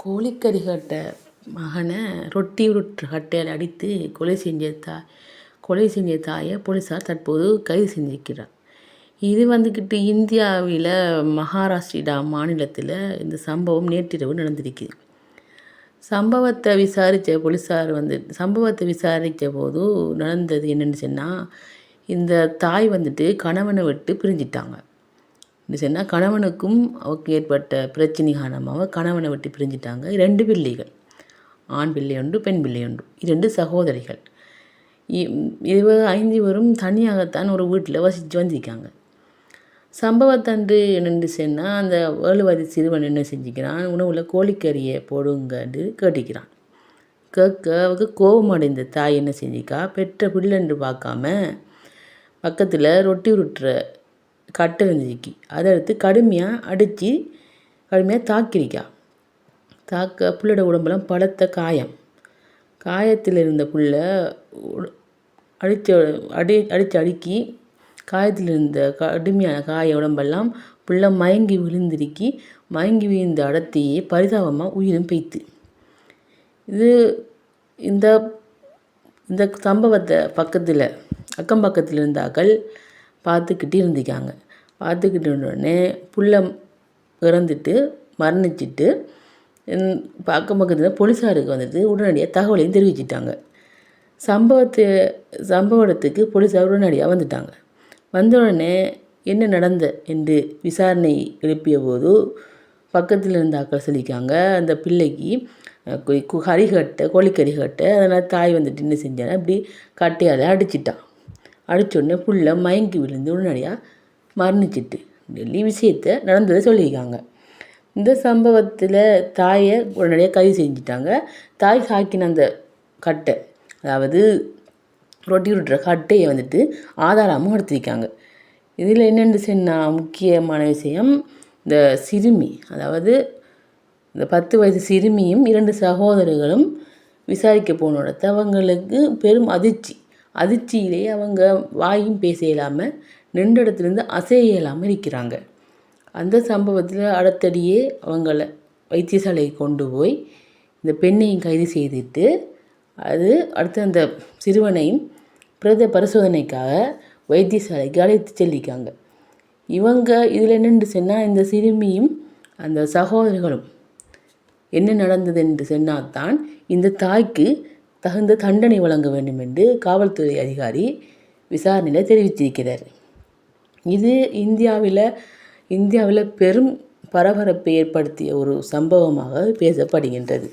கோழிக்கறி கட்ட மகனை ரொட்டி உருட்டுற கட்டையால் அடித்து கொலை செஞ்ச தாயை போலீஸார் தற்போது கைது செஞ்சிருக்கிறார். இது வந்துக்கிட்டு இந்தியாவில் மகாராஷ்டிரா மாநிலத்தில் இந்த சம்பவம் நேற்றிரவு நடந்திருக்குது. சம்பவத்தை விசாரித்த போது நடந்தது என்னென்னு சொன்னால், இந்த தாய் வந்துட்டு கணவனை விட்டு பிரிஞ்சிட்டாங்க. என்ன சொன்னால், கணவனுக்கும் அவருக்கு ஏற்பட்ட பிரச்சனை காரணமாக கணவனை விட்டு பிரிஞ்சிட்டாங்க. 2 பிள்ளைகள், ஆண் பிள்ளை உண்டு, பெண் பிள்ளை உண்டு, 2 சகோதரிகள். 5 பேரும் தனியாகத்தான் ஒரு வீட்டில் வசித்து வந்திருக்காங்க. சம்பவத்தன்று என்னென்னு சொன்னால், அந்த 7 வயது சிறுவன் என்ன செஞ்சுக்கிறான், உணவில் கோழிக்கறியை போடுங்கன்னு கேட்டுக்கிறான். அவருக்கு கோபம் அடைந்த தாய் என்ன செஞ்சிக்கா, பெற்ற பிள்ளைன்னு பார்க்காம பக்கத்தில் ரொட்டி உருட்டுற கட்டை இருந்துச்சு, அதை எடுத்து கடுமையாக தாக்கிரிக்கா. புள்ளோட உடம்பெல்லாம் பலத்த காயத்தில் இருந்த புள்ள அடுக்கி காயத்தில் இருந்த கடுமையான காய உடம்பெல்லாம் புள்ள மயங்கி விழுந்த இடத்தையே பரிதாபமாக உயிரும் பெய்த்து. இந்த சம்பவத்தை அக்கம் பக்கத்தில் இருந்தாக்கள் பார்த்துக்கிட்டு இருந்திருக்காங்க. பார்த்துக்கிட்டு இருந்தோடனே புள்ள மரணிச்சிட்டு அக்கம் பக்கத்தில் போலீஸாருக்கு வந்துட்டு உடனடியாக தகவலையும் தெரிவிச்சிட்டாங்க. சம்பவத்துக்கு போலீஸார் உடனடியாக வந்துட்டாங்க. வந்தவுடனே என்ன நடந்த என்று விசாரணை எழுப்பிய போது பக்கத்தில் இருந்தாக்கள் சொல்லியிருக்காங்க, அந்த பிள்ளைக்கு கோழிக்கறி கட்டை, அதனால் தாய் வந்துட்டு என்ன செஞ்சானா இப்படி கட்டையால் அடிச்சிட்டான். அடித்தோடனே புள்ள மயங்கி விழுந்து உடனடியாக மரணிச்சிட்டு டெல்லி விஷயத்தை நடந்ததை சொல்லியிருக்காங்க. இந்த சம்பவத்தில் தாயை உடனடியாக கைது செஞ்சிட்டாங்க. தாய் சாக்கின அந்த கட்டை, அதாவது ரொட்டி உருட்டுற கட்டையை வந்துட்டு ஆதாரமும் எடுத்திருக்காங்க. இதில் என்னென்னு சொன்னால், முக்கியமான விஷயம், இந்த சிறுமி, அதாவது இந்த 10 வயது சிறுமியும் 2 சகோதரர்களும் விசாரிக்க போனோடத்த அவங்களுக்கு பெரும் அதிர்ச்சியிலேயே அவங்க வாயும் பேச இயலாமல் நின்ற இடத்துலேருந்து அசைய இயலாமல் இருக்கிறாங்க. அந்த சம்பவத்தில் அடுத்தடியே அவங்கள வைத்தியசாலைக்கு கொண்டு போய் இந்த பெண்ணையும் கைது செய்துட்டு அடுத்து அந்த சிறுவனையும் பிரேத பரிசோதனைக்காக வைத்தியசாலைக்கு அழைத்து செல்லிக்காங்க. இதில் என்னென்று சொன்னால், இந்த சிறுமியும் அந்த சகோதரர்களும் என்ன நடந்தது என்று சொன்னால்தான் இந்த தாய்க்கு தகுந்த தண்டனை வழங்க வேண்டும் என்று காவல்துறை அதிகாரி விசாரணையில் தெரிவித்திருக்கிறார். இது இந்தியாவில் பெரும் பரபரப்பை ஏற்படுத்திய ஒரு சம்பவமாக பேசப்படுகின்றது.